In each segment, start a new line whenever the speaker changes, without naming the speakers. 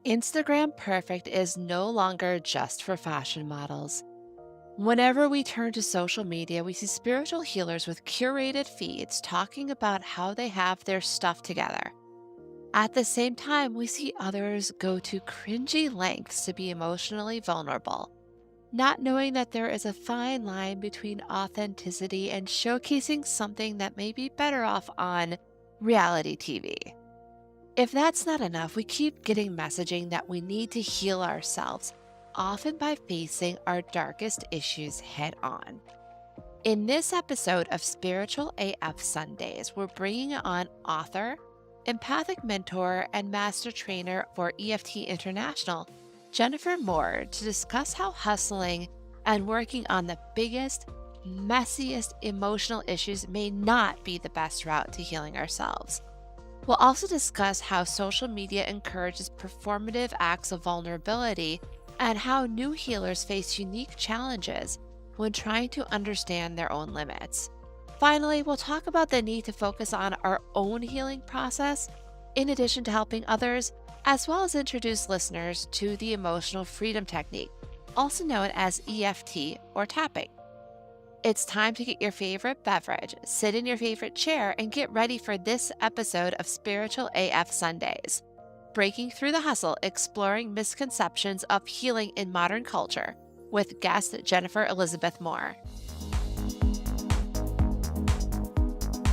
Instagram perfect is no longer just for fashion models. Whenever we turn to social media, we see spiritual healers with curated feeds talking about how they have their stuff together. At the same time, we see others go to cringy lengths to be emotionally vulnerable, not knowing that there is a fine line between authenticity and showcasing something that may be better off on reality TV. If that's not enough, we keep getting messaging that we need to heal ourselves, often by facing our darkest issues head on. In this episode of Spiritual AF Sundays, we're bringing on author, empathic mentor, and master trainer for EFT International, Jennifer Moore, to discuss how hustling and working on the biggest, messiest emotional issues may not be the best route to healing ourselves. We'll also discuss how social media encourages performative acts of vulnerability and how new healers face unique challenges when trying to understand their own limits. Finally, we'll talk about the need to focus on our own healing process, in addition to helping others, as well as introduce listeners to the emotional freedom technique, also known as EFT or tapping. It's time to get your favorite beverage, sit in your favorite chair, and get ready for this episode of Spiritual AF Sundays. Breaking through the hustle, exploring misconceptions of healing in modern culture, with guest Jennifer Elizabeth Moore.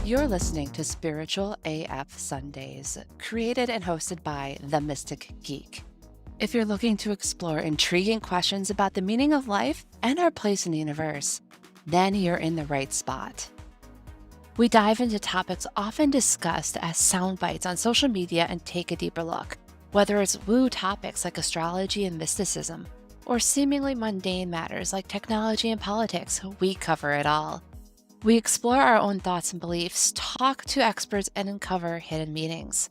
You're listening to Spiritual AF Sundays, created and hosted by The Mystic Geek. If you're looking to explore intriguing questions about the meaning of life and our place in the universe, then you're in the right spot. We dive into topics often discussed as sound bites on social media and take a deeper look. Whether it's woo topics like astrology and mysticism, or seemingly mundane matters like technology and politics, we cover it all. We explore our own thoughts and beliefs, talk to experts, and uncover hidden meanings.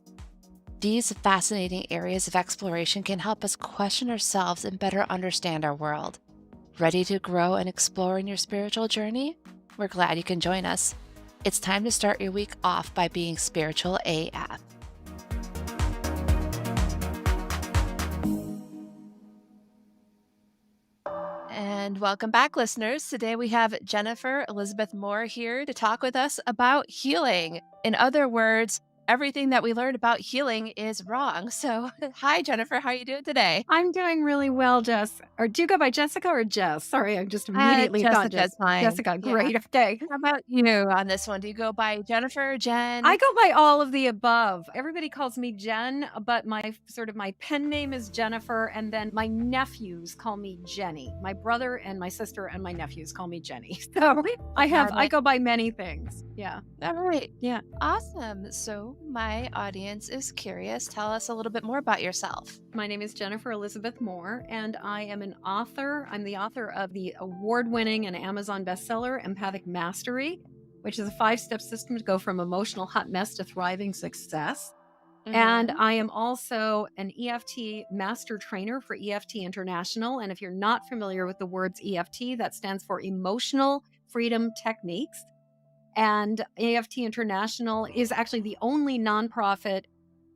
These fascinating areas of exploration can help us question ourselves and better understand our world. Ready to grow and explore in your spiritual journey? We're glad you can join us. It's time to start your week off by being spiritual AF. And welcome back, listeners. Today we have Jennifer Elizabeth Moore here to talk with us about healing. In other words, everything that we learned about healing is wrong. So, hi, Jennifer. How are you doing today?
I'm doing really well, Jess. Or do you go by Jessica or Jess? Sorry, I just immediately thought
Jessica's fine.
Jessica.
Yeah.
Great. Okay.
How about you on this one? Do you go by Jennifer,
I
Jen?
go by all of the above. Everybody calls me Jen, but my pen name is Jennifer, and then my nephews call me Jenny. My brother and my sister and my nephews call me Jenny. So I go by many things. Yeah.
All right.
Yeah.
Awesome. So my audience is curious. Tell us a little bit more about yourself.
My name is Jennifer Elizabeth Moore, and I am an author. I'm the author of the award-winning and Amazon bestseller, Empathic Mastery, which is a 5-step system to go from emotional hot mess to thriving success. And I am also an EFT master trainer for EFT International. And if you're not familiar with the words EFT, that stands for Emotional Freedom Techniques. And EFT International is actually the only nonprofit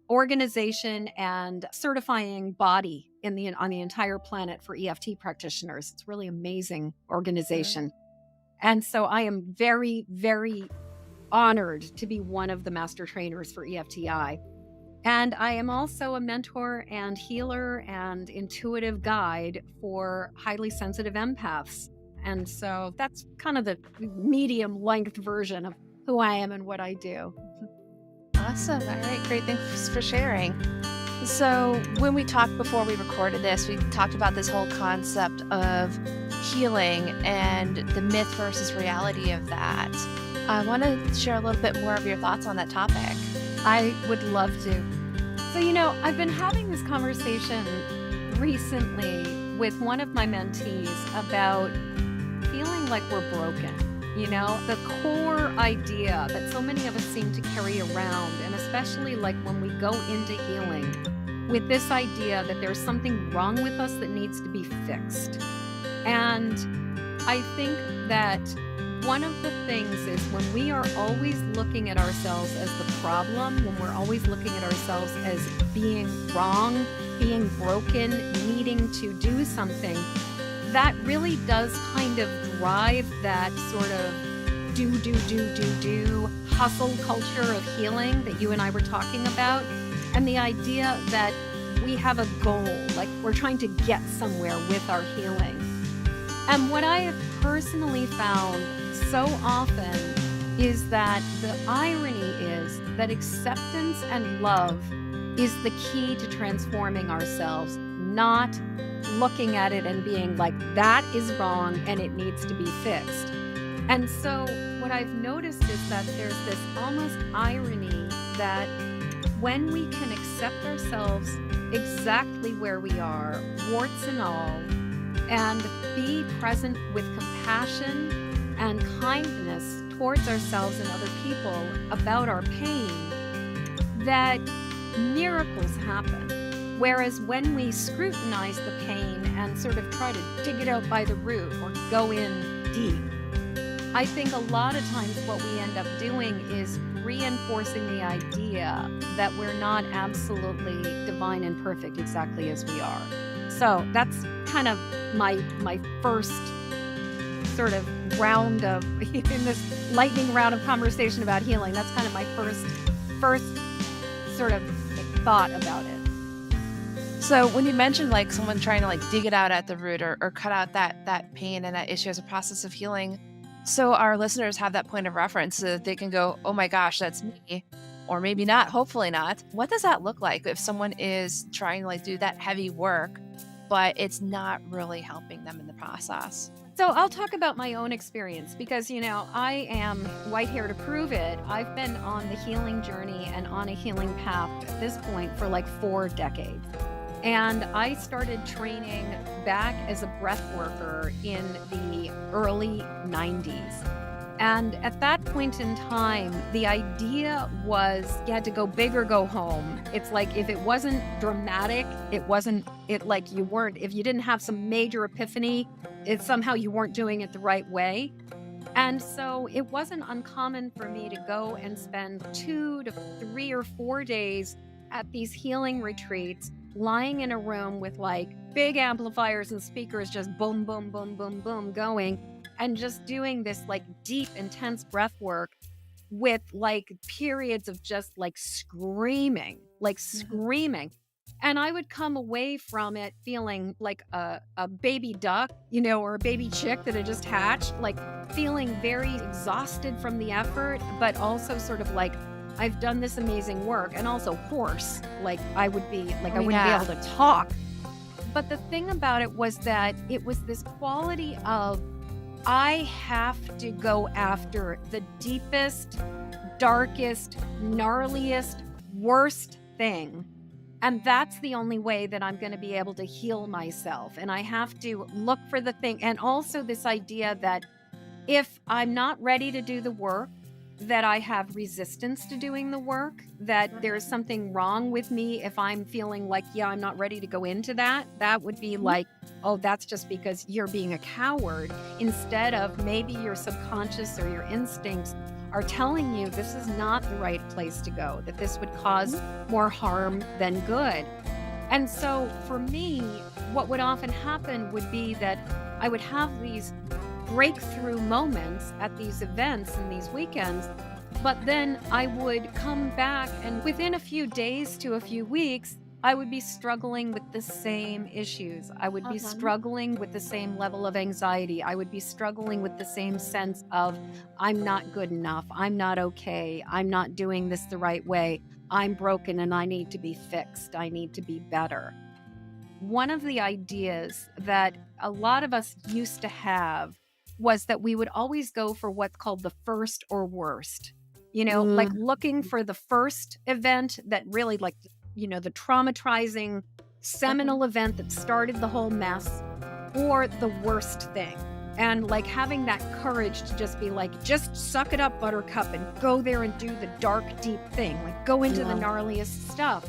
organization and certifying body on the entire planet for EFT practitioners. It's a really amazing organization. And so I am very, very honored to be one of the master trainers for EFTI. And I am also a mentor and healer and intuitive guide for highly sensitive empaths. And so that's kind of the medium length version of who I am and what I do.
Awesome. All right. Great. Thanks for sharing. So when we talked before we recorded this, we talked about this whole concept of healing and the myth versus reality of that. I want to share a little bit more of your thoughts on that topic.
I would love to. So, I've been having this conversation recently with one of my mentees about feeling like we're broken. The core idea that so many of us seem to carry around, and especially like when we go into healing, with this idea that there's something wrong with us that needs to be fixed. And I think that one of the things is when we are always looking at ourselves as the problem, when we're always looking at ourselves as being wrong, being broken, needing to do something, that really does kind of drive that sort of do, hustle culture of healing that you and I were talking about. And the idea that we have a goal, like we're trying to get somewhere with our healing. And what I have personally found so often is that the irony is that acceptance and love is the key to transforming ourselves, not looking at it and being like, that is wrong and it needs to be fixed. And so what I've noticed is that there's this almost irony that when we can accept ourselves exactly where we are, warts and all, and be present with compassion and kindness towards ourselves and other people about our pain, that miracles happen. Whereas when we scrutinize the pain and sort of try to dig it out by the root or go in deep, I think a lot of times what we end up doing is reinforcing the idea that we're not absolutely divine and perfect exactly as we are. So that's kind of my first sort of round of in this lightning round of conversation about healing. That's kind of my first sort of thought about it.
So when you mentioned like someone trying to like dig it out at the root or cut out that pain and that issue as a process of healing, so our listeners have that point of reference so that they can go, oh my gosh, that's me. Or maybe not, hopefully not. What does that look like if someone is trying to like do that heavy work, but it's not really helping them in the process?
So I'll talk about my own experience because, I am white hair to prove it. I've been on the healing journey and on a healing path at this point for like 4 decades. And I started training back as a breath worker in the early 90s. And at that point in time, the idea was you had to go big or go home. It's like if it wasn't dramatic, if you didn't have some major epiphany, it's somehow you weren't doing it the right way. And so it wasn't uncommon for me to go and spend 2 to 3 or 4 days at these healing retreats, lying in a room with like big amplifiers and speakers, just boom, boom, boom, boom, boom, going, and just doing this like deep, intense breath work with like periods of just like screaming. And I would come away from it feeling like a baby duck, or a baby chick that had just hatched, like feeling very exhausted from the effort, but also sort of like, I've done this amazing work, and also hoarse. Like I wouldn't be able to talk. But the thing about it was that it was this quality of, I have to go after the deepest, darkest, gnarliest, worst thing. And that's the only way that I'm going to be able to heal myself. And I have to look for the thing. And also this idea that if I'm not ready to do the work, that I have resistance to doing the work, that there's something wrong with me if I'm feeling like, I'm not ready to go into that. That would be like, oh, that's just because you're being a coward, instead of maybe your subconscious or your instincts are telling you this is not the right place to go, that this would cause more harm than good. And so for me, what would often happen would be that I would have these breakthrough moments at these events and these weekends, but then I would come back and within a few days to a few weeks, I would be struggling with the same issues. I would be struggling with the same level of anxiety. I would be struggling with the same sense of, I'm not good enough. I'm not okay. I'm not doing this the right way. I'm broken and I need to be fixed. I need to be better. One of the ideas that a lot of us used to have was that we would always go for what's called the first or worst, like looking for the first event that really like, the traumatizing seminal event that started the whole mess, or the worst thing. And like having that courage to just be like, just suck it up, buttercup, and go there and do the dark, deep thing, like go into the gnarliest stuff.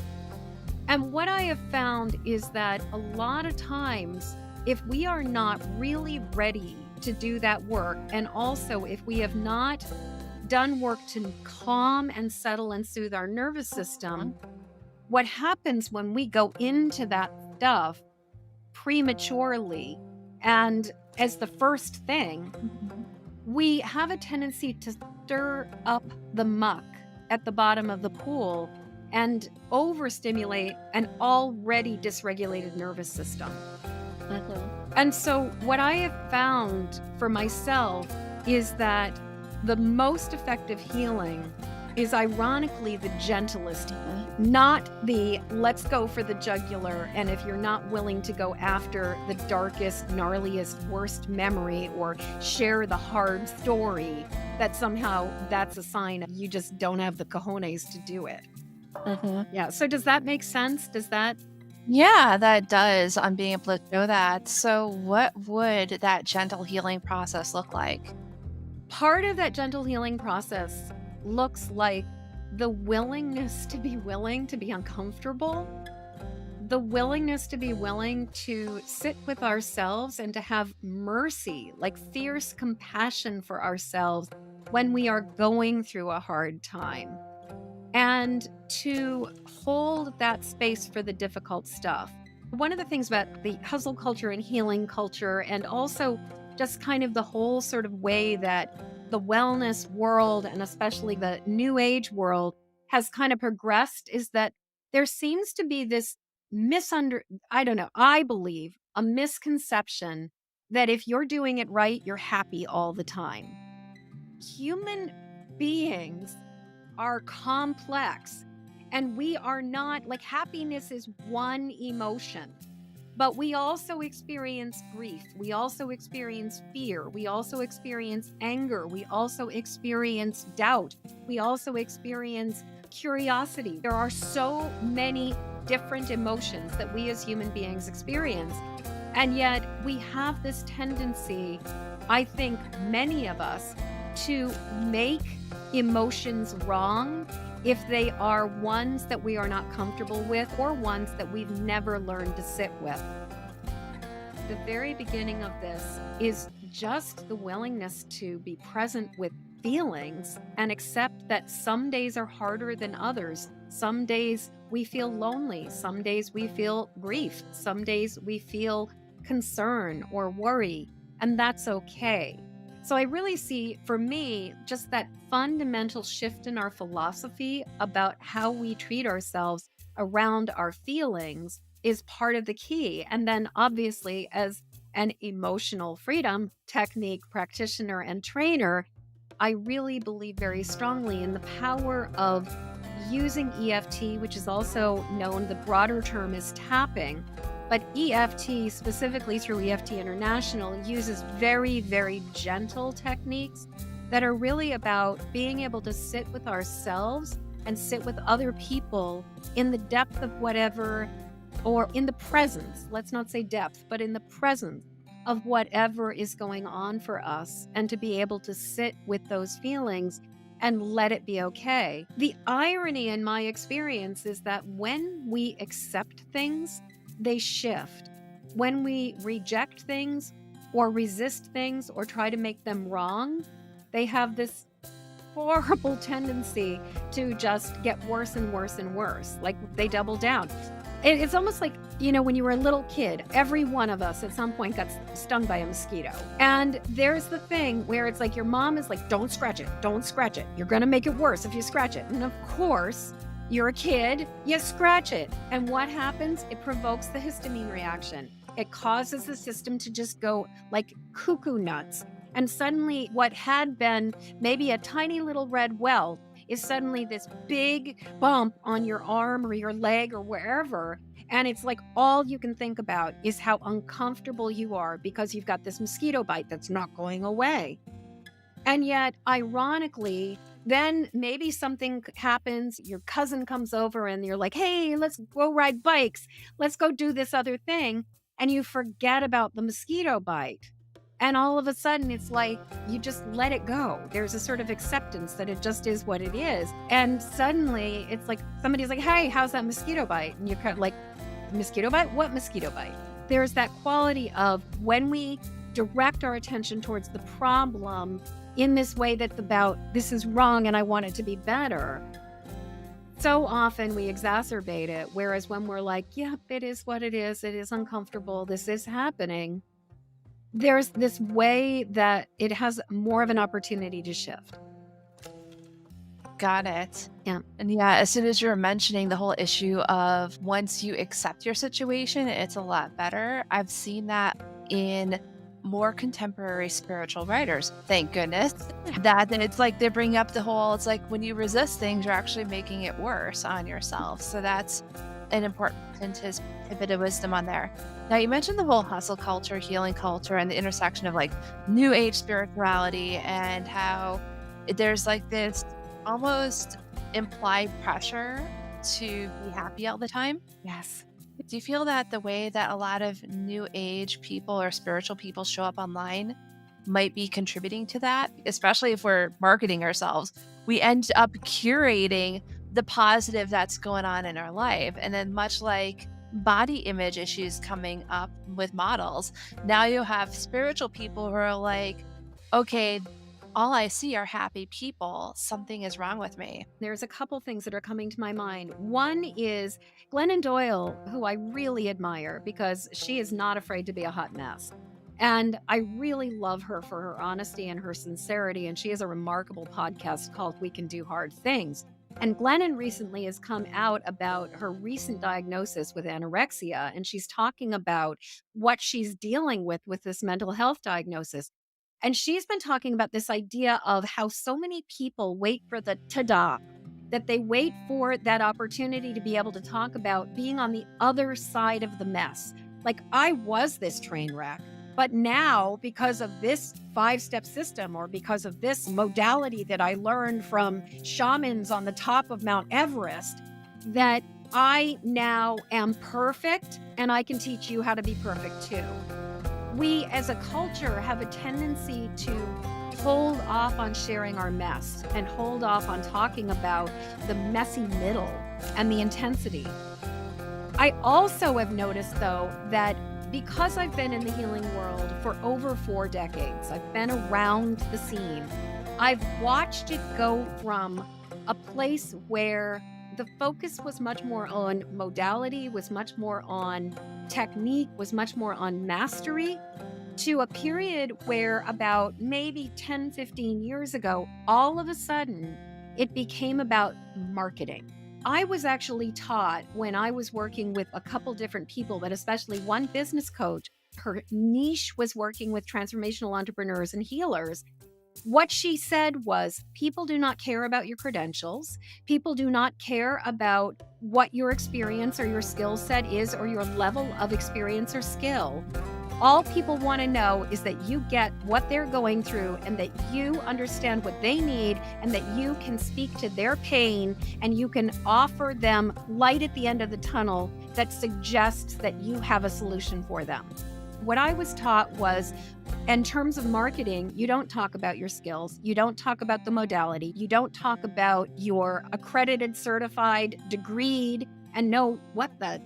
And what I have found is that a lot of times, if we are not really ready to do that work, and also if we have not done work to calm and settle and soothe our nervous system, what happens when we go into that stuff prematurely and as the first thing,
Mhm.
we have a tendency to stir up the muck at the bottom of the pool and overstimulate an already dysregulated nervous system.
Mhm.
And so, what I have found for myself is that the most effective healing is ironically the gentlest, not the let's go for the jugular. And if you're not willing to go after the darkest, gnarliest, worst memory or share the hard story, that somehow that's a sign you just don't have the cojones to do it.
Mhm.
Yeah. So, does that make sense? Does that?
Yeah, that does. I'm being able to show that. So, what would that gentle healing process look like?
Part of that gentle healing process looks like the willingness to be willing to be uncomfortable, the willingness to be willing to sit with ourselves and to have mercy, like fierce compassion for ourselves when we are going through a hard time, and to hold that space for the difficult stuff. One of the things about the hustle culture and healing culture, and also just kind of the whole sort of way that the wellness world and especially the new age world has kind of progressed, is that there seems to be this I don't know, I believe a misconception that if you're doing it right, you're happy all the time. Human beings are complex. And we are not like happiness is one emotion, but we also experience grief. We also experience fear. We also experience anger. We also experience doubt. We also experience curiosity. There are so many different emotions that we as human beings experience. And yet we have this tendency, I think, many of us, to make emotions wrong if they are ones that we are not comfortable with or ones that we've never learned to sit with. The very beginning of this is just the willingness to be present with feelings and accept that some days are harder than others. Some days we feel lonely. Some days we feel grief. Some days we feel concern or worry, and that's okay. So I really see for me just that fundamental shift in our philosophy about how we treat ourselves around our feelings is part of the key. And then, obviously, as an emotional freedom technique practitioner and trainer, I really believe very strongly in the power of using EFT, which is also known, the broader term is tapping. But EFT, specifically through EFT International, uses very, very gentle techniques that are really about being able to sit with ourselves and sit with other people in the depth of whatever, or in the presence, let's not say depth, but in the presence of whatever is going on for us, and to be able to sit with those feelings and let it be okay. The irony in my experience is that when we accept things, they shift. When we reject things or resist things or try to make them wrong, they have this horrible tendency to just get worse and worse and worse. Like they double down. It's almost like, when you were a little kid, every one of us at some point got stung by a mosquito. And there's the thing where it's like your mom is like, don't scratch it, don't scratch it. You're going to make it worse if you scratch it. And of course, you're a kid, you scratch it. And what happens? It provokes the histamine reaction. It causes the system to just go like cuckoo nuts. And suddenly, what had been maybe a tiny little red welt is suddenly this big bump on your arm or your leg or wherever. And it's like all you can think about is how uncomfortable you are because you've got this mosquito bite that's not going away. And yet, ironically, then maybe something happens, your cousin comes over and you're like, hey, let's go ride bikes. Let's go do this other thing. And you forget about the mosquito bite. And all of a sudden, it's like you just let it go. There's a sort of acceptance that it just is what it is. And suddenly, it's like somebody's like, hey, how's that mosquito bite? And you're kind of like, mosquito bite? What mosquito bite? There's that quality of when we direct our attention towards the problem in this way that's about, this is wrong and I want it to be better, So often we exacerbate it, whereas when we're like, yep, it is what it is uncomfortable, this is happening, there's this way that it has more of an opportunity to shift.
Got it.
Yeah.
And yeah, as soon as you were mentioning the whole issue of once you accept your situation, it's a lot better. I've seen that in more contemporary spiritual writers. Thank goodness. That it's like they bring up the whole, it's like when you resist things, you're actually making it worse on yourself. So that's an important tidbit of wisdom on there. Now, you mentioned the whole hustle culture, healing culture, and the intersection of like new age spirituality and how there's like this almost implied pressure to be happy all the time.
Yes.
Do you feel that the way that a lot of new age people or spiritual people show up online might be contributing to that? Especially if we're marketing ourselves, we end up curating the positive that's going on in our life. And then, much like body image issues coming up with models, now you have spiritual people who are like, okay, all I see are happy people. Something is wrong with me.
There's a couple things that are coming to my mind. One is Glennon Doyle, who I really admire because she is not afraid to be a hot mess. And I really love her for her honesty and her sincerity. And she has a remarkable podcast called We Can Do Hard Things. And Glennon recently has come out about her recent diagnosis with anorexia. And she's talking about what she's dealing with this mental health diagnosis. And she's been talking about this idea of how so many people wait for the ta-da, that they wait for that opportunity to be able to talk about being on the other side of the mess. Like, I was this train wreck, but now because of this 5-step system or because of this modality that I learned from shamans on the top of Mount Everest, that I now am perfect and I can teach you how to be perfect too. We as a culture have a tendency to hold off on sharing our mess and hold off on talking about the messy middle and the intensity. I also have noticed, though, that because I've been in the healing world for over 4 decades, I've been around the scene, I've watched it go from a place where the focus was much more on modality, was much more on technique, was much more on mastery, to a period where about maybe 10, 15 years ago, all of a sudden, it became about marketing. I was actually taught when I was working with a couple different people, but especially one business coach, her niche was working with transformational entrepreneurs and healers. What she said was, people do not care about your credentials. People do not care about what your experience or your skill set is or your level of experience or skill. All people want to know is that you get what they're going through and that you understand what they need and that you can speak to their pain and you can offer them light at the end of the tunnel that suggests that you have a solution for them. What I was taught was, in terms of marketing, you don't talk about your skills. You don't talk about the modality. You don't talk about your accredited, certified, degreed, and know what the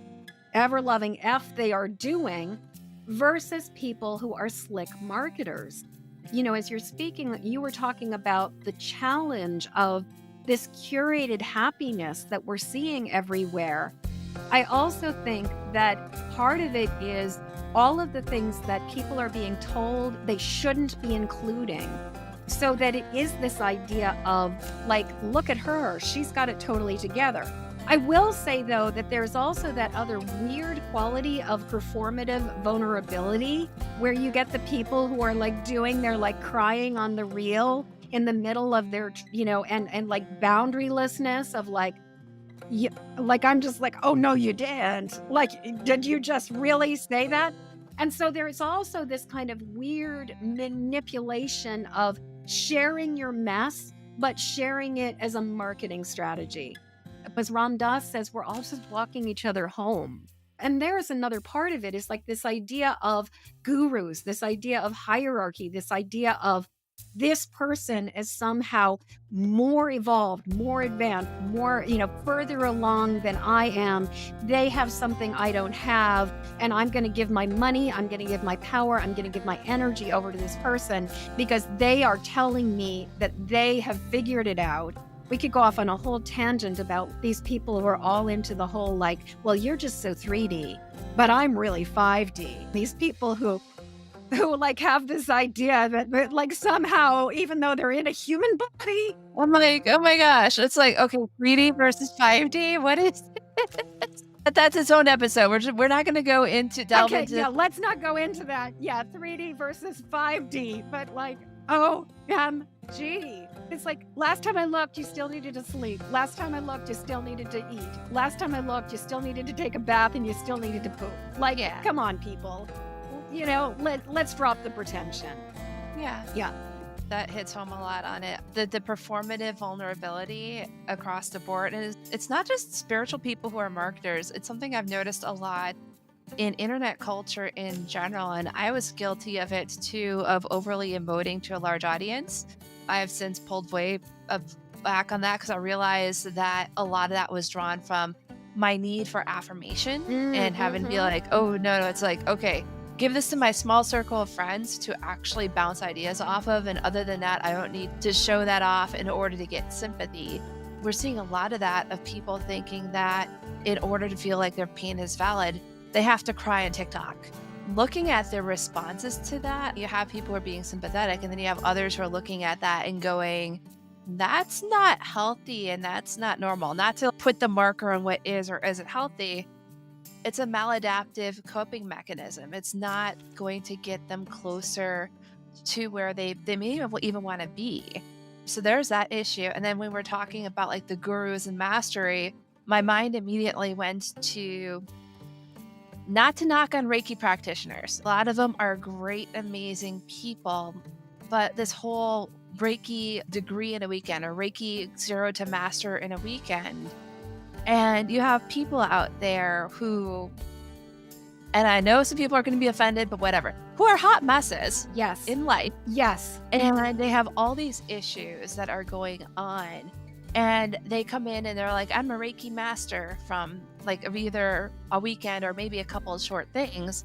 ever-loving F they are doing versus people who are slick marketers. You know, as you're speaking, you were talking about the challenge of this curated happiness that we're seeing everywhere. I also think that part of it is all of the things that people are being told they shouldn't be including. So that it is this idea of, like, look at her, she's got it totally together. I will say, though, that there's also that other weird quality of performative vulnerability where you get the people who are like doing their like crying on the reel in the middle of their, you know, and like boundarylessness of like, you, like, I'm just like, oh, no, you didn't. Like, did you just really say that? And so there's also this kind of weird manipulation of sharing your mess, but sharing it as a marketing strategy. As Ram Dass says, we're all just walking each other home. And there's another part of it is like this idea of gurus, this idea of hierarchy, this idea of this person is somehow more evolved, more advanced, more, you know, further along than I am. They have something I don't have, and I'm going to give my money, I'm going to give my power, I'm going to give my energy over to this person because they are telling me that they have figured it out. We could go off on a whole tangent about these people who are all into the whole like, well, you're just so 3D, but I'm really 5D. These people who like have this idea that like somehow, even though they're in a human body.
I'm like, "Oh my gosh." It's like, okay, 3D versus 5D, what is this? But that's its own episode. We're not gonna go into delve
Okay,
into
yeah, let's not go into that. Yeah, 3D versus 5D, but like, OMG. It's like, last time I looked, you still needed to sleep. Last time I looked, you still needed to eat. Last time I looked, you still needed to take a bath and you still needed to poop. Like,
Yeah.
come on, people. You know, let's drop the pretension.
Yeah.
Yeah.
That hits home a lot on it. The performative vulnerability across the board. And it's not just spiritual people who are marketers. It's something I've noticed a lot in internet culture in general. And I was guilty of it too, of overly emoting to a large audience. I have since pulled way back on that because I realized that a lot of that was drawn from my need for affirmation and having to be like, oh, no, it's like, okay, give this to my small circle of friends to actually bounce ideas off of. And other than that, I don't need to show that off in order to get sympathy. We're seeing a lot of that, of people thinking that in order to feel like their pain is valid, they have to cry on TikTok. Looking at their responses to that, you have people who are being sympathetic, and then you have others who are looking at that and going, that's not healthy and that's not normal. Not to put the marker on what is or isn't healthy. It's a maladaptive coping mechanism. It's not going to get them closer to where they may even want to be. So there's that issue. And then when we're talking about like the gurus and mastery, my mind immediately went to, not to knock on Reiki practitioners. A lot of them are great, amazing people, but this whole Reiki degree in a weekend or Reiki 0 to master in a weekend. And you have people out there who, and I know some people are going to be offended, but whatever, who are hot messes
Yes.
in life.
Yes.
And they have all these issues that are going on. And they come in and they're like, I'm a Reiki master from like of either a weekend or maybe a couple of short things,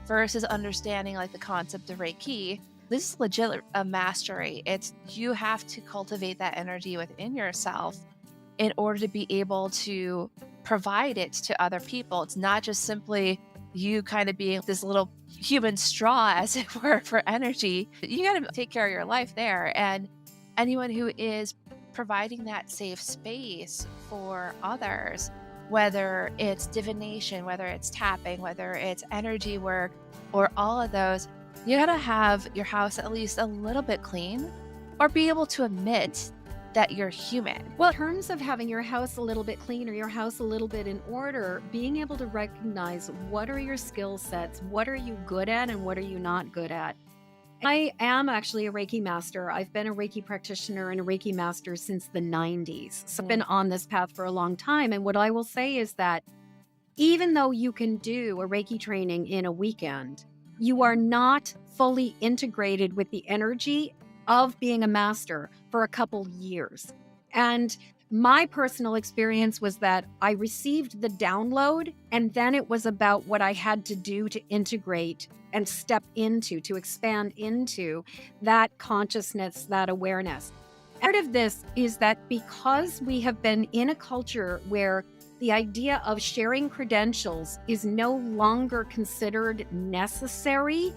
versus understanding like the concept of Reiki. This is legit a mastery. It's, you have to cultivate that energy within yourself in order to be able to provide it to other people. It's not just simply you kind of being this little human straw, as it were, for energy. You got to take care of your life there. And anyone who is providing that safe space for others, whether it's divination, whether it's tapping, whether it's energy work, or all of those, you got to have your house at least a little bit clean, or be able to admit that you're human.
Well, in terms of having your house a little bit clean or your house a little bit in order, being able to recognize what are your skill sets, what are you good at, and what are you not good at. I am actually a Reiki master. I've been a Reiki practitioner and a Reiki master since the 90s. So I've been on this path for a long time. And what I will say is that even though you can do a Reiki training in a weekend, you are not fully integrated with the energy of being a master for a couple years. And my personal experience was that I received the download, and then it was about what I had to do to integrate and step into, to expand into that consciousness, that awareness. Part of this is that because we have been in a culture where the idea of sharing credentials is no longer considered necessary,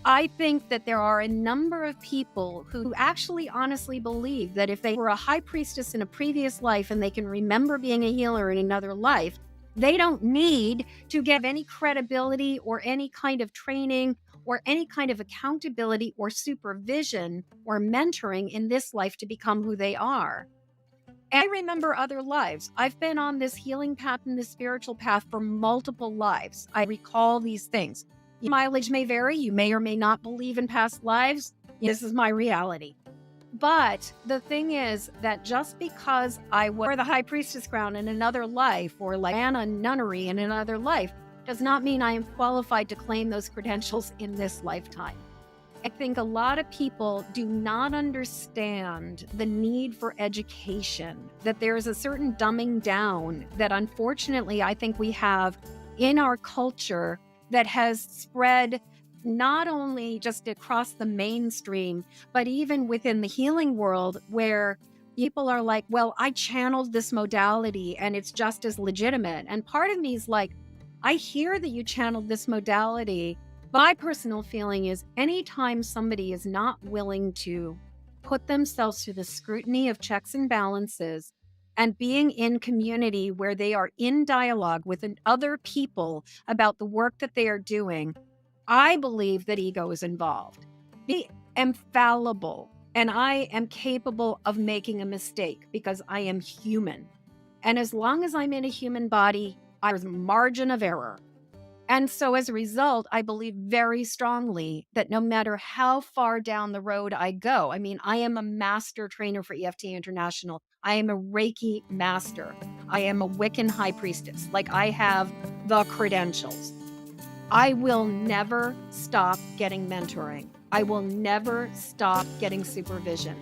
I think that there are a number of people who actually honestly believe that if they were a high priestess in a previous life and they can remember being a healer in another life, they don't need to give any credibility or any kind of training or any kind of accountability or supervision or mentoring in this life to become who they are. I remember other lives. I've been on this healing path and this spiritual path for multiple lives. I recall these things. Mileage may vary. You may or may not believe in past lives. This is my reality. But the thing is that just because I wore the high priestess crown in another life, or like Anna nunnery in another life, does not mean I am qualified to claim those credentials in this lifetime. I think a lot of people do not understand the need for education, that there is a certain dumbing down that unfortunately I think we have in our culture that has spread not only just across the mainstream, but even within the healing world, where People are like, well, I channeled this modality and it's just as legitimate. And part of me is like, I hear that you channeled this modality. My personal feeling is anytime somebody is not willing to put themselves through the scrutiny of checks and balances and being in community where they are in dialogue with other people about the work that they are doing, I believe that ego is involved. I am fallible and I am capable of making a mistake because I am human. And as long as I'm in a human body, there's a margin of error. And so as a result, I believe very strongly that no matter how far down the road I go, I mean, I am a master trainer for EFT International. I am a Reiki master. I am a Wiccan high priestess. Like I have the credentials. I will never stop getting mentoring. I will never stop getting supervision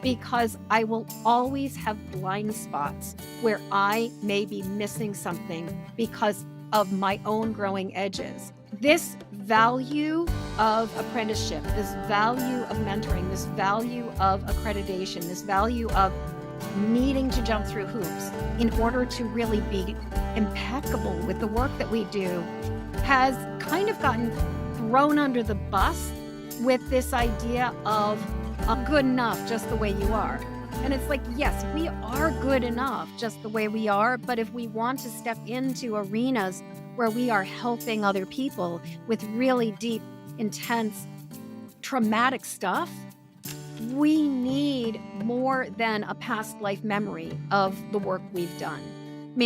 because I will always have blind spots where I may be missing something because of my own growing edges. This value of apprenticeship, this value of mentoring, this value of accreditation, this value of needing to jump through hoops in order to really be impeccable with the work that we do has kind of gotten thrown under the bus with this idea of I'm good enough just the way you are. And it's like, yes, we are good enough just the way we are. But if we want to step into arenas where we are helping other people with really deep, intense, traumatic stuff, we need more than a past life memory of the work we've done. I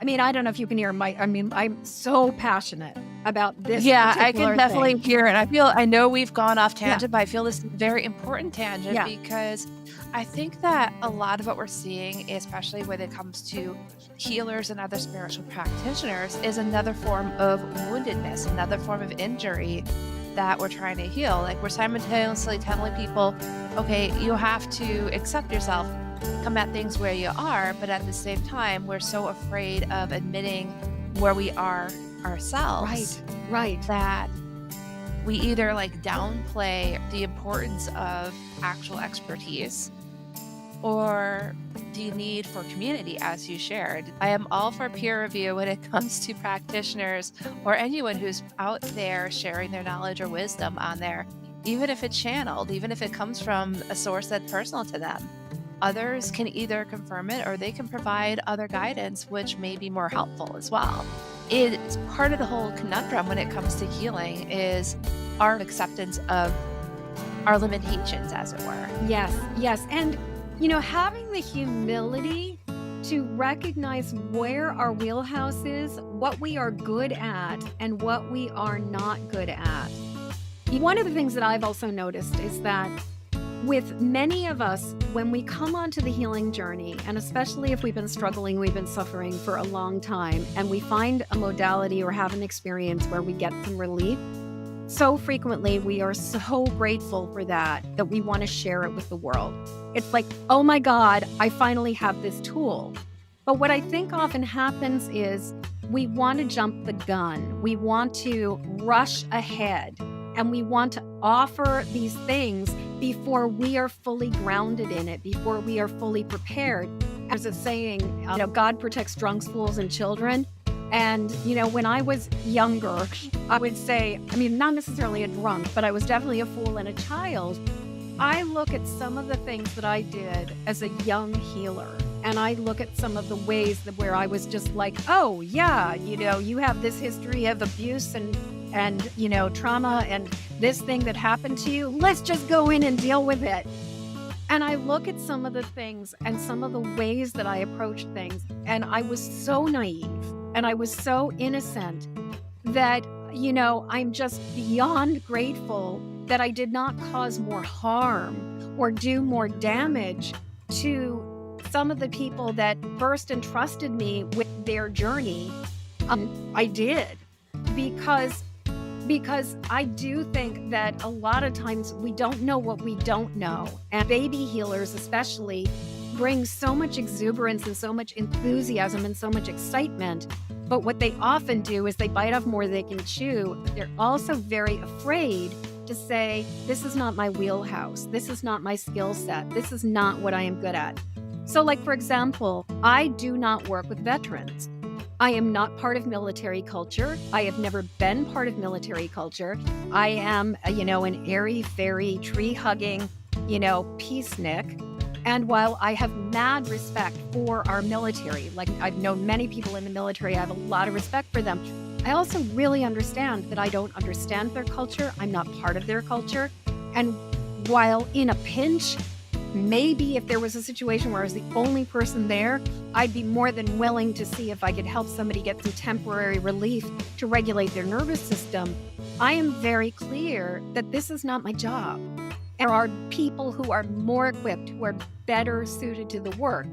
mean, I don't know if you can hear I'm so passionate about this
Yeah, I can
particular
definitely
thing.
hear it. I know we've gone off
Yeah,
tangent, but I feel this is a very important tangent
yeah,
because I think that a lot of what we're seeing, especially when it comes to healers and other spiritual practitioners, is another form of woundedness, another form of injury that we're trying to heal. Like we're simultaneously telling people, okay, you have to accept yourself, come at things where you are, but at the same time, we're so afraid of admitting where we are ourselves
right.
that we either like downplay the importance of actual expertise or the need for community, as you shared. I am all for peer review when it comes to practitioners or anyone who's out there sharing their knowledge or wisdom on there, even if it's channeled, even if it comes from a source that's personal to them. Others can either confirm it or they can provide other guidance, which may be more helpful as well. It's part of the whole conundrum when it comes to healing is our acceptance of our limitations, as it were.
Yes. And, having the humility to recognize where our wheelhouse is, what we are good at, and what we are not good at. One of the things that I've also noticed is that with many of us, when we come onto the healing journey, and especially if we've been struggling, we've been suffering for a long time, and we find a modality or have an experience where we get some relief, so frequently we are so grateful for that we want to share it with the world. It's like, oh my God, I finally have this tool. But what I think often happens is we want to jump the gun. We want to rush ahead and we want to offer these things before we are fully grounded in it, before we are fully prepared. There's a saying, God protects drunks, fools, and children. And, when I was younger, I would say, not necessarily a drunk, but I was definitely a fool and a child. I look at some of the things that I did as a young healer, and I look at some of the ways where I was just like, oh, yeah, you have this history of abuse and trauma and this thing that happened to you. Let's just go in and deal with it. And I look at some of the things and some of the ways that I approached things, and I was so naive and I was so innocent that, I'm just beyond grateful that I did not cause more harm or do more damage to some of the people that first entrusted me with their journey. I did because I do think that a lot of times we don't know what we don't know. And baby healers especially bring so much exuberance and so much enthusiasm and so much excitement. But what they often do is they bite off more than they can chew. They're also very afraid to to say, this is not my wheelhouse. This is not my skill set. This is not what I am good at. So, like, for example, I do not work with veterans. I am not part of military culture. I have never been part of military culture. I am, an airy fairy, tree hugging, peacenik. And while I have mad respect for our military, like I've known many people in the military, I have a lot of respect for them. I also really understand that I don't understand their culture. I'm not part of their culture. And while in a pinch, maybe if there was a situation where I was the only person there, I'd be more than willing to see if I could help somebody get some temporary relief to regulate their nervous system. I am very clear that this is not my job. There are people who are more equipped, who are better suited to the work,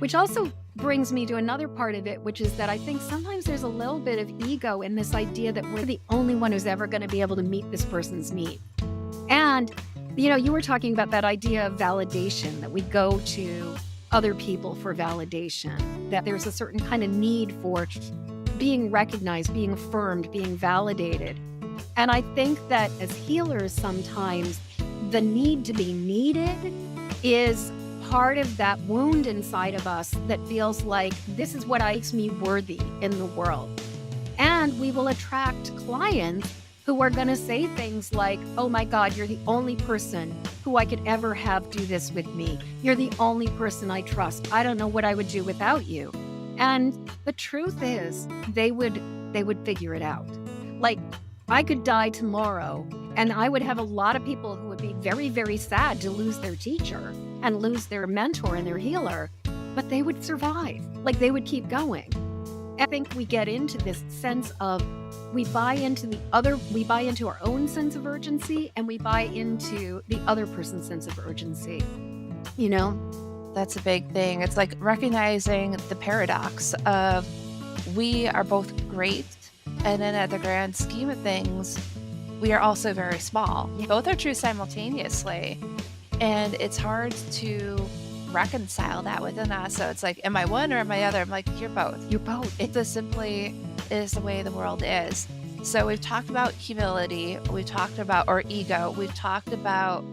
which also brings me to another part of it, which is that I think sometimes there's a little bit of ego in this idea that we're the only one who's ever going to be able to meet this person's need. And, you were talking about that idea of validation, that we go to other people for validation, that there's a certain kind of need for being recognized, being affirmed, being validated. And I think that as healers, sometimes the need to be needed is part of that wound inside of us that feels like this is what makes me worthy in the world. And we will attract clients who are going to say things like, oh my God, you're the only person who I could ever have do this with me. You're the only person I trust. I don't know what I would do without you. And the truth is, they would figure it out. Like, I could die tomorrow, and I would have a lot of people who would be very, very sad to lose their teacher and lose their mentor and their healer, but they would survive. Like, they would keep going. I think we get into this sense of we buy into our own sense of urgency, and we buy into the other person's sense of urgency.
That's a big thing. It's like recognizing the paradox of we are both great, and then at the grand scheme of things, we are also very small. Both are true simultaneously. And it's hard to reconcile that within us. So it's like, am I one or am I other? I'm like, you're both. You're both. It just simply is the way the world is. So we've talked about humility. We've talked about, or ego. We've talked about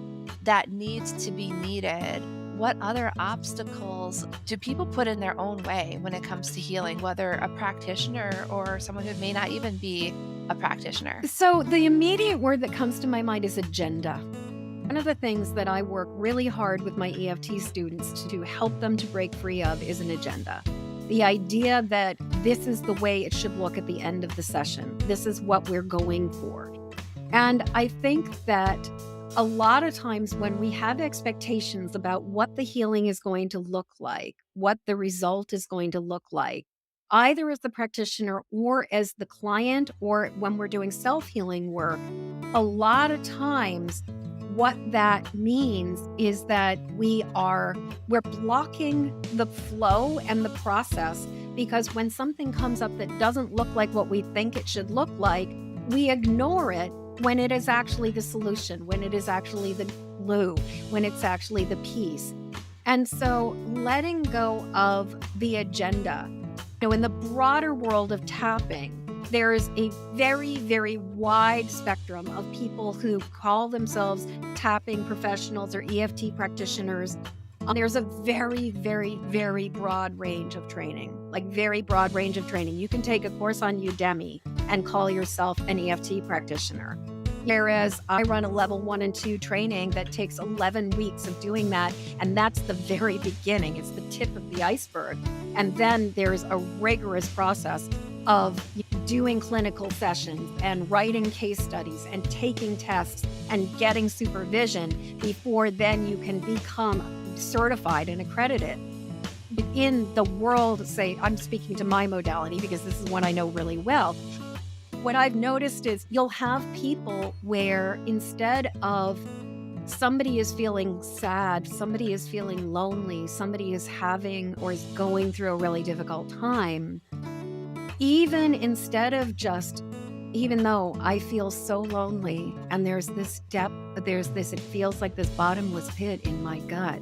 that needs to be needed. What other obstacles do people put in their own way when it comes to healing, whether a practitioner or someone who may not even be a practitioner?
So the immediate word that comes to my mind is agenda. One of the things that I work really hard with my EFT students to help them to break free of is an agenda. The idea that this is the way it should look at the end of the session. This is what we're going for. And I think that a lot of times when we have expectations about what the healing is going to look like, what the result is going to look like, either as the practitioner or as the client, or when we're doing self-healing work, a lot of times what that means is that we're blocking the flow and the process, because when something comes up that doesn't look like what we think it should look like, we ignore it when it is actually the solution, when it is actually the glue, when it's actually the piece. And so letting go of the agenda, in the broader world of tapping, there's a very, very wide spectrum of people who call themselves tapping professionals or EFT practitioners. There's a very, very, very broad range of training, You can take a course on Udemy and call yourself an EFT practitioner. Whereas I run a level 1 and 2 training that takes 11 weeks of doing that. And that's the very beginning. It's the tip of the iceberg. And then there's a rigorous process of doing clinical sessions and writing case studies and taking tests and getting supervision before then you can become certified and accredited. In the world, say, I'm speaking to my modality because this is one I know really well. What I've noticed is you'll have people where instead of somebody is feeling sad, somebody is feeling lonely, somebody is having or is going through a really difficult time, even though I feel so lonely and there's this depth, it feels like this bottomless pit in my gut.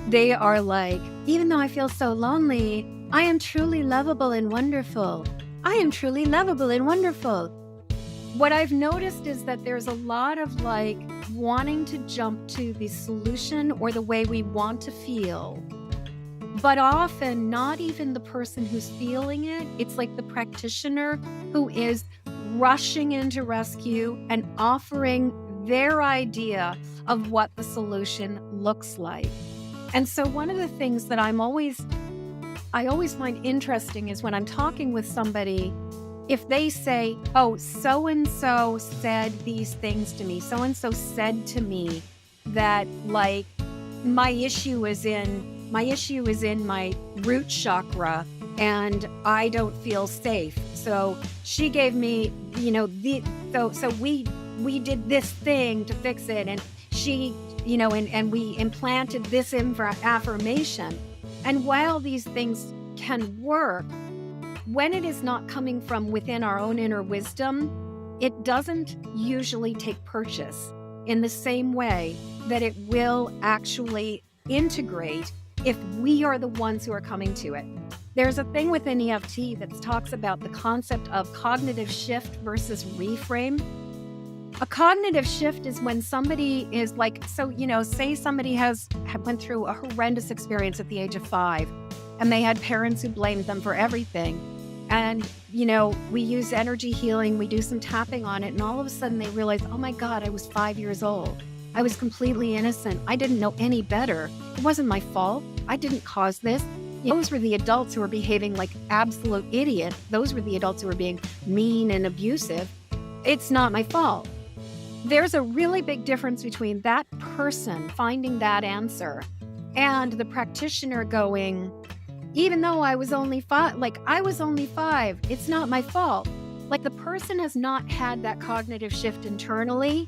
They are like, even though I feel so lonely, I am truly lovable and wonderful. I am truly lovable and wonderful. What I've noticed is that there's a lot of like wanting to jump to the solution or the way we want to feel, but often not even the person who's feeling it. It's like the practitioner who is rushing into rescue and offering their idea of what the solution looks like. And so one of the things that I always find interesting is when I'm talking with somebody, if they say, "Oh, so and so said these things to me. So and so said to me that like my issue is in my root chakra and I don't feel safe. So she gave me, so we did this thing to fix it, and she, and we implanted this affirmation." And while these things can work, when it is not coming from within our own inner wisdom, it doesn't usually take purchase in the same way that it will actually integrate if we are the ones who are coming to it. There's a thing within EFT that talks about the concept of cognitive shift versus reframe. A cognitive shift is when somebody is like, say somebody went through a horrendous experience at the age of 5, and they had parents who blamed them for everything. And, we use energy healing, we do some tapping on it, and all of a sudden they realize, oh my God, I was 5 years old. I was completely innocent. I didn't know any better. It wasn't my fault. I didn't cause this. Those were the adults who were behaving like absolute idiots. Those were the adults who were being mean and abusive. It's not my fault. There's a really big difference between that person finding that answer and the practitioner going, even though I was only 5, it's not my fault. Like the person has not had that cognitive shift internally.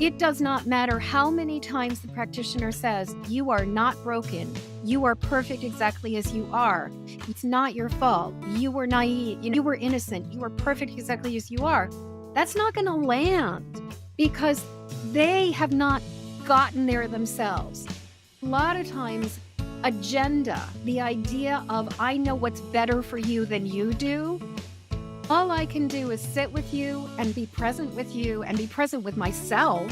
It does not matter how many times the practitioner says, you are not broken. You are perfect exactly as you are. It's not your fault. You were naive. You were innocent. You are perfect exactly as you are. That's not going to land because they have not gotten there themselves. A lot of times, agenda, the idea of I know what's better for you than you do, all I can do is sit with you and be present with you and be present with myself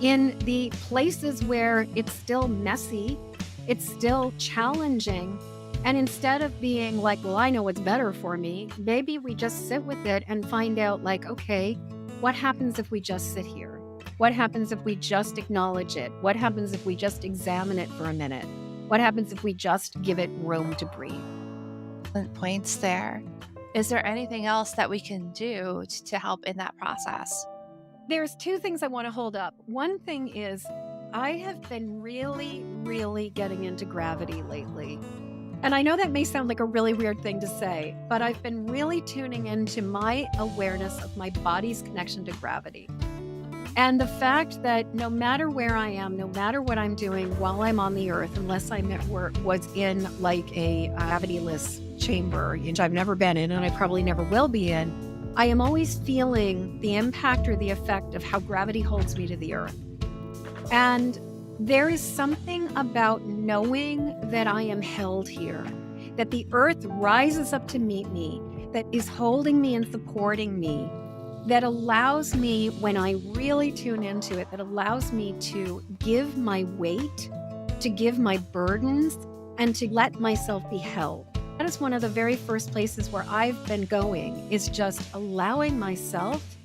in the places where it's still messy, it's still challenging. And instead of being like, well, I know what's better for me, maybe we just sit with it and find out like, okay, what happens if we just sit here? What happens if we just acknowledge it? What happens if we just examine it for a minute? What happens if we just give it room to breathe?
Excellent points there. Is there anything else that we can do to help in that process?
There's 2 things I want to hold up. One thing is I have been really, really getting into gravity lately. And I know that may sound like a really weird thing to say, but I've been really tuning into my awareness of my body's connection to gravity. And the fact that no matter where I am, no matter what I'm doing while I'm on the earth, unless I was in like a gravityless chamber, which I've never been in and I probably never will be in, I am always feeling the impact or the effect of how gravity holds me to the earth. And there is something about knowing that I am held here, that the earth rises up to meet me, that is holding me and supporting me, that allows me, when I really tune into it, that allows me to give my weight, to give my burdens, and to let myself be held. That is one of the very first places where I've been going, is just allowing myself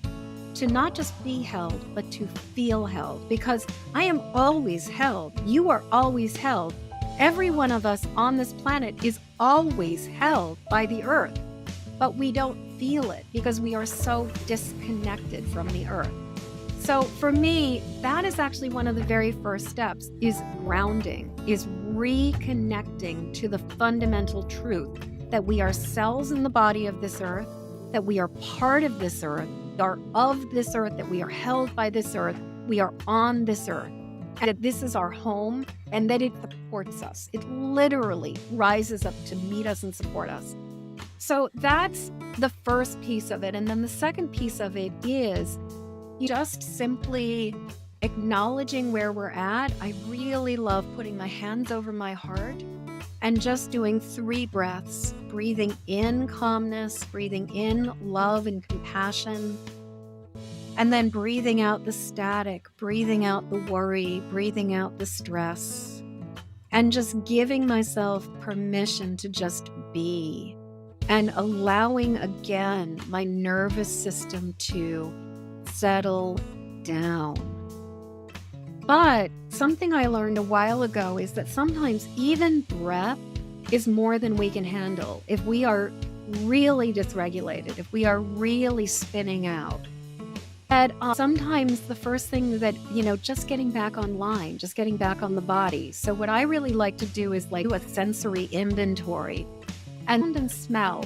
to not just be held, but to feel held, because I am always held. You are always held. Every one of us on this planet is always held by the earth, but we don't feel it because we are so disconnected from the earth. So for me, that is actually one of the very first steps, is grounding, is reconnecting to the fundamental truth that we are cells in the body of this earth, that we are part of this earth, are of this earth, that we are held by this earth, we are on this earth, and that this is our home, and that it supports us. It literally rises up to meet us and support us. So that's the first piece of it. And then the second piece of it is just simply acknowledging where we're at. I really love putting my hands over my heart and just doing 3 breaths, breathing in calmness, breathing in love and compassion, And then breathing out the static, breathing out the worry, breathing out the stress, and just giving myself permission to just be and allowing again my nervous system to settle down. But something I learned a while ago is that sometimes even breath is more than we can handle. If we are really dysregulated, if we are really spinning out, that sometimes the first thing that, just getting back online, just getting back on the body. So what I really like to do is like do a sensory inventory. And sound and smell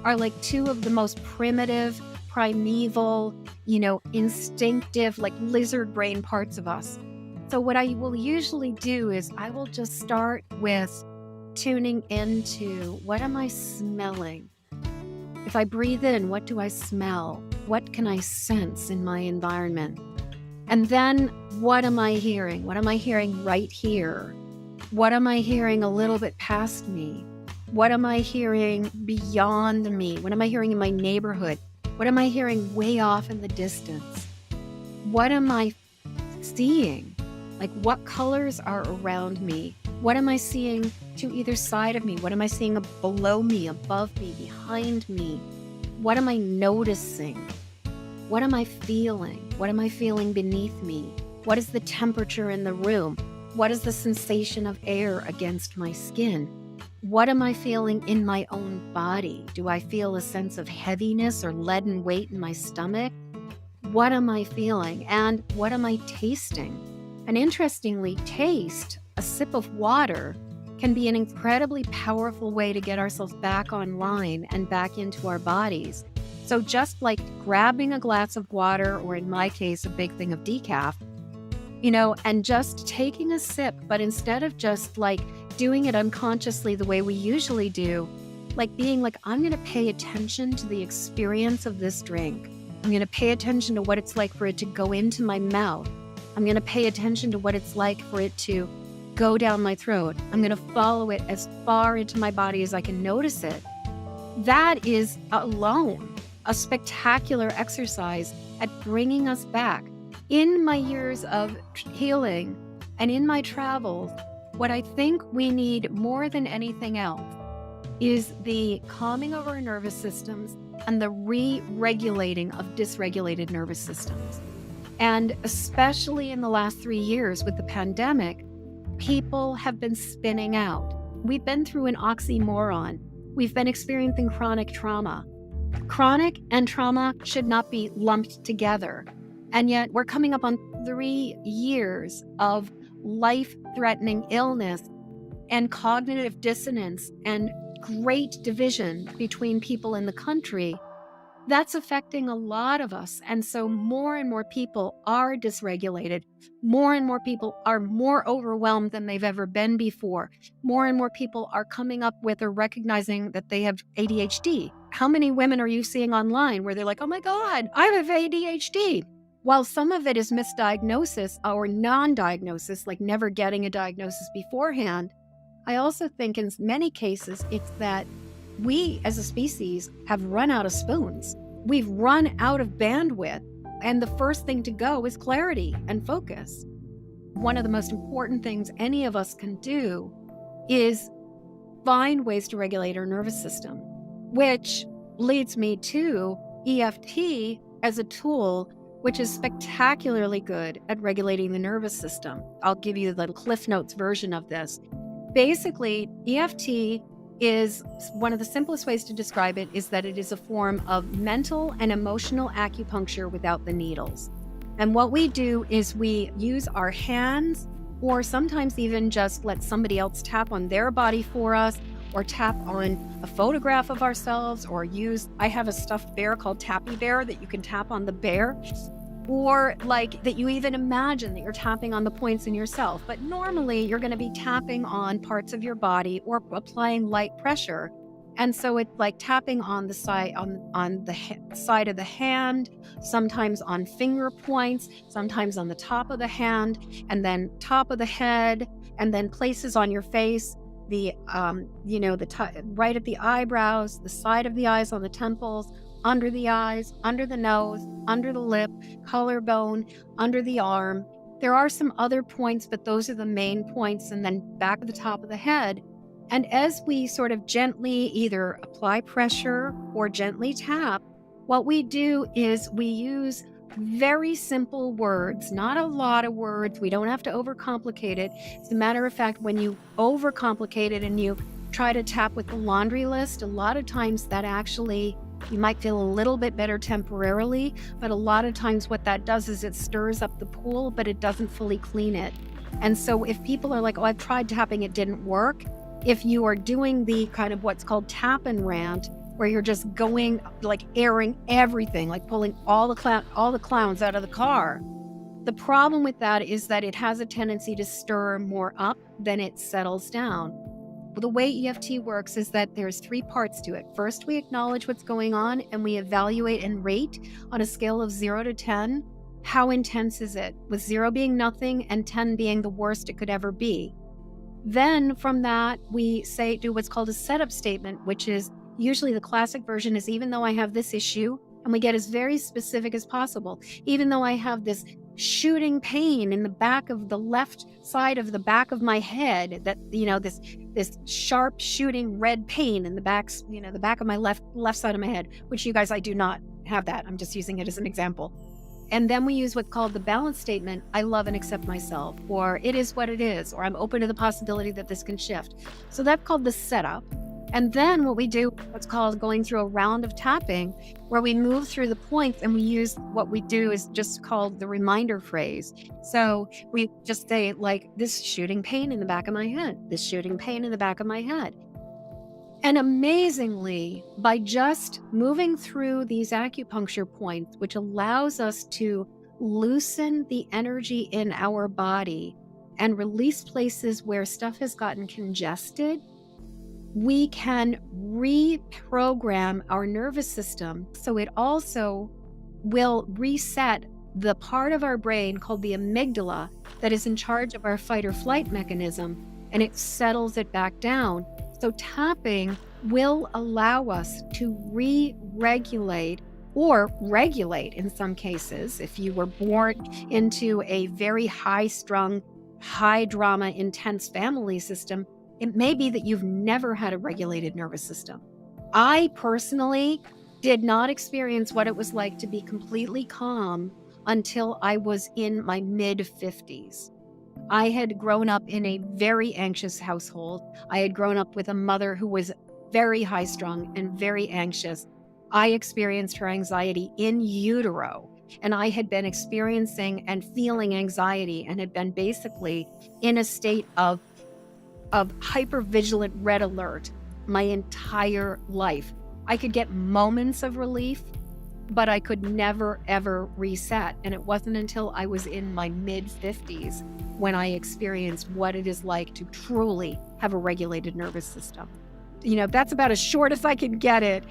are like two of the most primitive, primeval, instinctive, like lizard brain parts of us. So what I will usually do is I will just start with tuning into, what am I smelling? If I breathe in, what do I smell? What can I sense in my environment? And then what am I hearing? What am I hearing right here? What am I hearing a little bit past me? What am I hearing beyond me? What am I hearing in my neighborhood? What am I hearing way off in the distance? What am I seeing? Like, what colors are around me? What am I seeing to either side of me? What am I seeing below me, above me, behind me? What am I noticing? What am I feeling? What am I feeling beneath me? What is the temperature in the room? What is the sensation of air against my skin? What am I feeling in my own body? Do I feel a sense of heaviness or leaden weight in my stomach? What am I feeling? And what am I tasting? And interestingly, taste, a sip of water, can be an incredibly powerful way to get ourselves back online and back into our bodies. So just like grabbing a glass of water, or in my case, a big thing of decaf, and just taking a sip, but instead of just like doing it unconsciously the way we usually do, like being like, I'm going to pay attention to the experience of this drink. I'm going to pay attention to what it's like for it to go into my mouth. I'm going to pay attention to what it's like for it to go down my throat. I'm going to follow it as far into my body as I can notice it. That is alone a spectacular exercise at bringing us back. In my years of healing and in my travels, what I think we need more than anything else is the calming of our nervous systems and the re-regulating of dysregulated nervous systems. And especially in the last 3 years with the pandemic, people have been spinning out. We've been through an oxymoron. We've been experiencing chronic trauma. Chronic and trauma should not be lumped together. And yet we're coming up on 3 years of life-threatening illness and cognitive dissonance and great division between people in the country. That's affecting a lot of us. And so more and more people are dysregulated. More and more people are more overwhelmed than they've ever been before. More and more people are coming up with or recognizing that they have ADHD. How many women are you seeing online where they're like, oh my God, I have ADHD? While some of it is misdiagnosis or non-diagnosis, like never getting a diagnosis beforehand, I also think in many cases it's that we as a species have run out of spoons. We've run out of bandwidth, and the first thing to go is clarity and focus. One of the most important things any of us can do is find ways to regulate our nervous system, which leads me to EFT as a tool which is spectacularly good at regulating the nervous system. I'll give you the Cliff Notes version of this. Basically, EFT is one of the simplest ways to describe it is that it is a form of mental and emotional acupuncture without the needles. And what we do is we use our hands, or sometimes even just let somebody else tap on their body for us, or tap on a photograph of ourselves, or I have a stuffed bear called Tappy Bear that you can tap on the bear, or like that you even imagine that you're tapping on the points in yourself. But normally you're going to be tapping on parts of your body or applying light pressure. And so it's like tapping on the side, on the side of the hand, sometimes on finger points, sometimes on the top of the hand, and then top of the head, and then places on your face, right at the eyebrows, the side of the eyes, on the temples, under the eyes, under the nose, under the lip, collarbone, under the arm. There are some other points, but those are the main points, and then back of the top of the head. And as we sort of gently either apply pressure or gently tap, what we do is we use very simple words, not a lot of words. We don't have to overcomplicate it. As a matter of fact, when you overcomplicate it and you try to tap with the laundry list, a lot of times that actually, you might feel a little bit better temporarily, but a lot of times what that does is it stirs up the pool, but it doesn't fully clean it. And so if people are like, oh, I've tried tapping, it didn't work. If you are doing the kind of what's called tap and rant, where you're just going, like airing everything, like pulling all the clowns out of the car. The problem with that is that it has a tendency to stir more up than it settles down. The way EFT works is that there's 3 parts to it. First, we acknowledge what's going on and we evaluate and rate on a scale of 0 to 10. How intense is it? With 0 being nothing and 10 being the worst it could ever be. Then from that, we do what's called a setup statement, which is usually the classic version is, even though I have this issue, and we get as very specific as possible, even though I have this shooting pain in the back of the left side of the back of my head, that, this sharp shooting red pain in the back, the back of my left side of my head, which you guys, I do not have that. I'm just using it as an example. And then we use what's called the balance statement. I love and accept myself, or it is what it is, or I'm open to the possibility that this can shift. So that's called the setup. And then what we do, what's called going through a round of tapping, where we move through the points and we use what we do is just called the reminder phrase. So we just say, like, this shooting pain in the back of my head, this shooting pain in the back of my head. And amazingly, by just moving through these acupuncture points, which allows us to loosen the energy in our body and release places where stuff has gotten congested, we can reprogram our nervous system. So it also will reset the part of our brain called the amygdala that is in charge of our fight or flight mechanism, and it settles it back down. So tapping will allow us to re-regulate or regulate in some cases. If you were born into a very high-strung, high-drama, intense family system, it may be that you've never had a regulated nervous system. I personally did not experience what it was like to be completely calm until I was in my mid-50s. I had grown up in a very anxious household. I had grown up with a mother who was very high-strung and very anxious. I experienced her anxiety in utero, and I had been experiencing and feeling anxiety and had been basically in a state of hypervigilant red alert my entire life. I could get moments of relief, but I could never, ever reset. And it wasn't until I was in my mid-50s when I experienced what it is like to truly have a regulated nervous system. That's about as short as I can get it.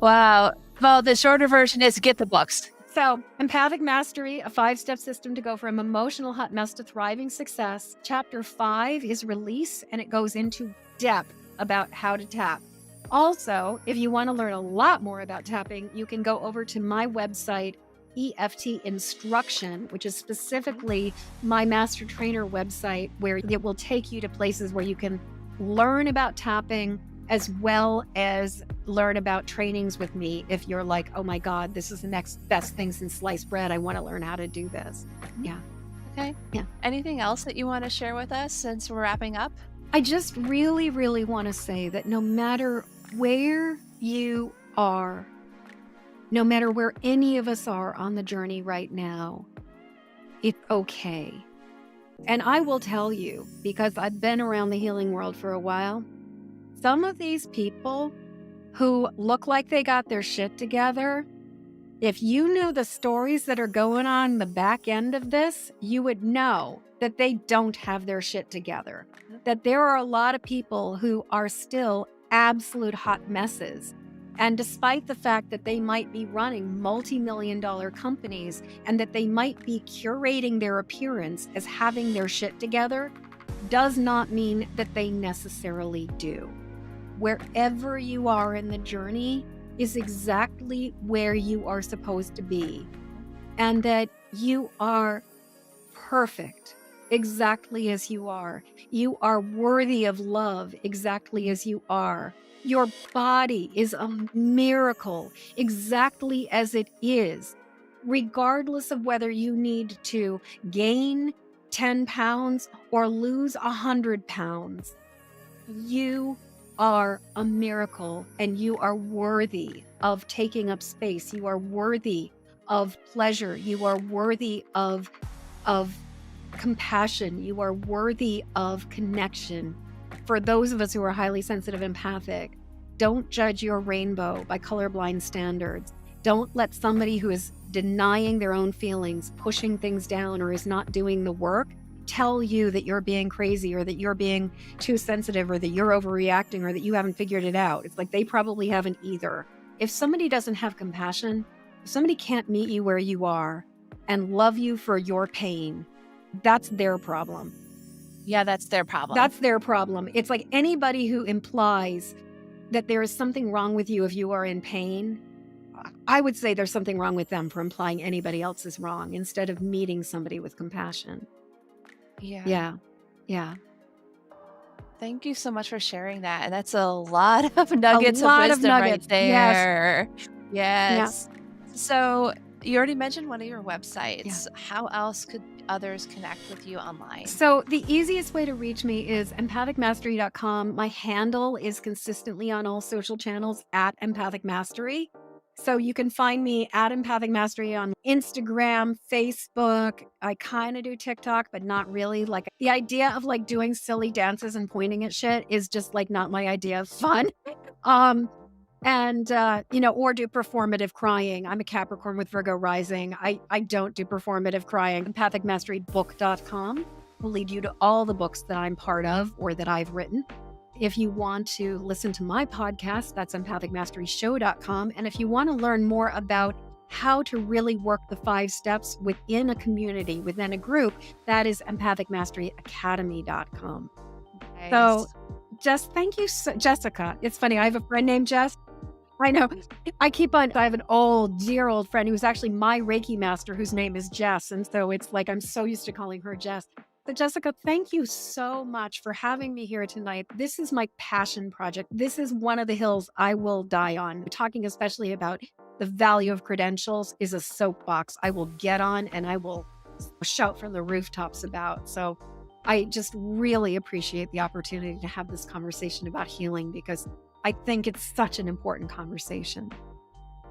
Wow. Well, the shorter version is get the books.
So, Empathic Mastery, a 5-step system to go from emotional hot mess to thriving success. Chapter 5 is release, and it goes into depth about how to tap. Also, if you want to learn a lot more about tapping, you can go over to my website, EFT Instruction, which is specifically my master trainer website, where it will take you to places where you can learn about tapping, as well as learn about trainings with me. If you're like, oh my God, this is the next best thing since sliced bread, I want to learn how to do this. Yeah.
Okay.
Yeah.
Anything else that you want to share with us since we're wrapping up?
I just really, really want to say that no matter where you are, no matter where any of us are on the journey right now, it's okay. And I will tell you, because I've been around the healing world for a while, some of these people who look like they got their shit together, if you knew the stories that are going on in the back end of this, you would know that they don't have their shit together. That there are a lot of people who are still absolute hot messes. And despite the fact that they might be running multi-million-dollar companies and that they might be curating their appearance as having their shit together, does not mean that they necessarily do. Wherever you are in the journey, is exactly where you are supposed to be, and that you are perfect exactly as you are. You are worthy of love exactly as you are. Your body is a miracle exactly as it is, regardless of whether you need to gain 10 pounds or lose 100 pounds. You are a miracle and you are worthy of taking up space. You are worthy of pleasure. You are worthy of compassion. You are worthy of connection. For those of us who are highly sensitive empathic, don't judge your rainbow by colorblind standards. Don't let somebody who is denying their own feelings, pushing things down, or is not doing the work tell you that you're being crazy or that you're being too sensitive or that you're overreacting or that you haven't figured it out. It's like they probably haven't either. If somebody doesn't have compassion, if somebody can't meet you where you are and love you for your pain, that's their problem.
Yeah, that's their problem.
That's their problem. It's like anybody who implies that there is something wrong with you if you are in pain, I would say there's something wrong with them for implying anybody else is wrong instead of meeting somebody with compassion.
Yeah.
Yeah. Yeah.
Thank you so much for sharing that. And that's a lot of nuggets of
lot of
wisdom right
nuggets. Yes.
there.
Yeah.
Yes. So you already mentioned one of your
Yeah.
websites. How else could others connect with you online?
So the easiest way to reach me is empathicmastery.com. My handle is consistently on all social channels at Empathic Mastery. So you can find me at Empathic Mastery on Instagram, Facebook. I kind of do TikTok, but not really. Like the idea of like doing silly dances and pointing at shit is just like not my idea of fun. Um, or do performative crying. I'm a Capricorn with Virgo rising. I don't do performative crying. Empathicmasterybook.com will lead you to all the books that I'm part of or that I've written. If you want to listen to my podcast, that's empathicmasteryshow.com. And if you want to learn more about how to really work the 5 steps within a community, within a group, that is empathicmasteryacademy.com.
Nice.
So just thank you, Jessica. It's funny. I have a friend named Jess. I know. I have an dear old friend who's actually my Reiki master, whose name is Jess. And so it's like, I'm so used to calling her Jess. So Jessica, thank you so much for having me here tonight. This is my passion project. This is one of the hills I will die on. Talking especially about the value of credentials is a soapbox I will get on and I will shout from the rooftops about. So I just really appreciate the opportunity to have this conversation about healing because I think it's such an important conversation.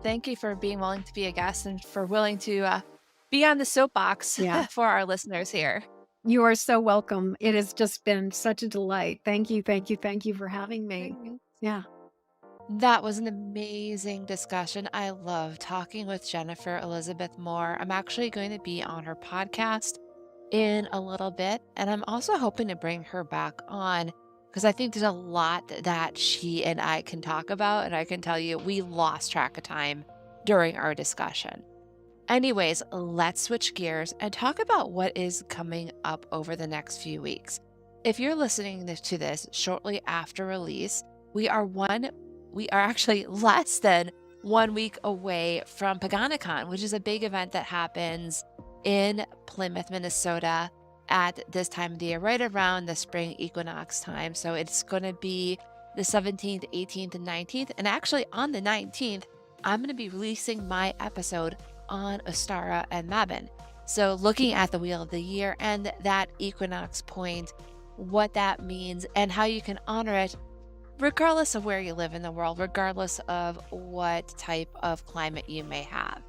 Thank you for being willing to be a guest and for willing to be on the soapbox for our listeners here.
You are so welcome. It has just been such a delight. Thank you, thank you, thank you for having me. Yeah.
That was an amazing discussion. I love talking with Jennifer Elizabeth Moore. I'm actually going to be on her podcast in a little bit, and I'm also hoping to bring her back on because I think there's a lot that she and I can talk about, and I can tell you we lost track of time during our discussion. Anyways, let's switch gears and talk about what is coming up over the next few weeks. If you're listening to this shortly after release, we are actually less than 1 week away from PaganaCon, which is a big event that happens in Plymouth, Minnesota at this time of the year, right around the spring equinox time. So it's going to be the 17th, 18th, and 19th. And actually on the 19th, I'm going to be releasing my episode on Ostara and Mabon. So looking at the wheel of the year and that equinox point, what that means and how you can honor it regardless of where you live in the world, regardless of what type of climate you may have.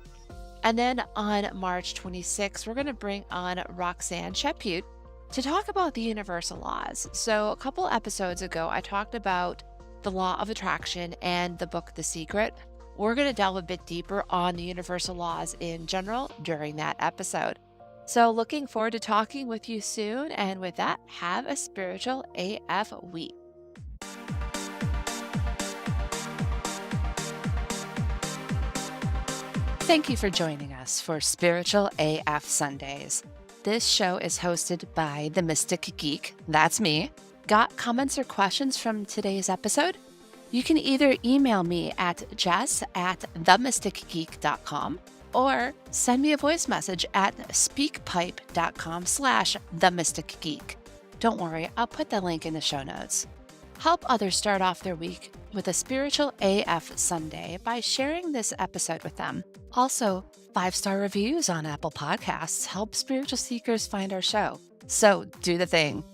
And then on March 26th, we're going to bring on Roxanne Chaput to talk about the universal laws. So a couple episodes ago, I talked about the law of attraction and the book The Secret. We're going to delve a bit deeper on the universal laws in general during that episode. So looking forward to talking with you soon. And with that, have a spiritual AF week. Thank you for joining us for Spiritual AF Sundays. This show is hosted by the Mystic Geek, that's me. Got comments or questions from today's episode? You can either email me at jess@themysticgeek.com or send me a voice message at speakpipe.com/themysticgeek. Don't worry, I'll put the link in the show notes. Help others start off their week with a spiritual AF Sunday by sharing this episode with them. Also, 5-star reviews on Apple Podcasts help spiritual seekers find our show. So do the thing.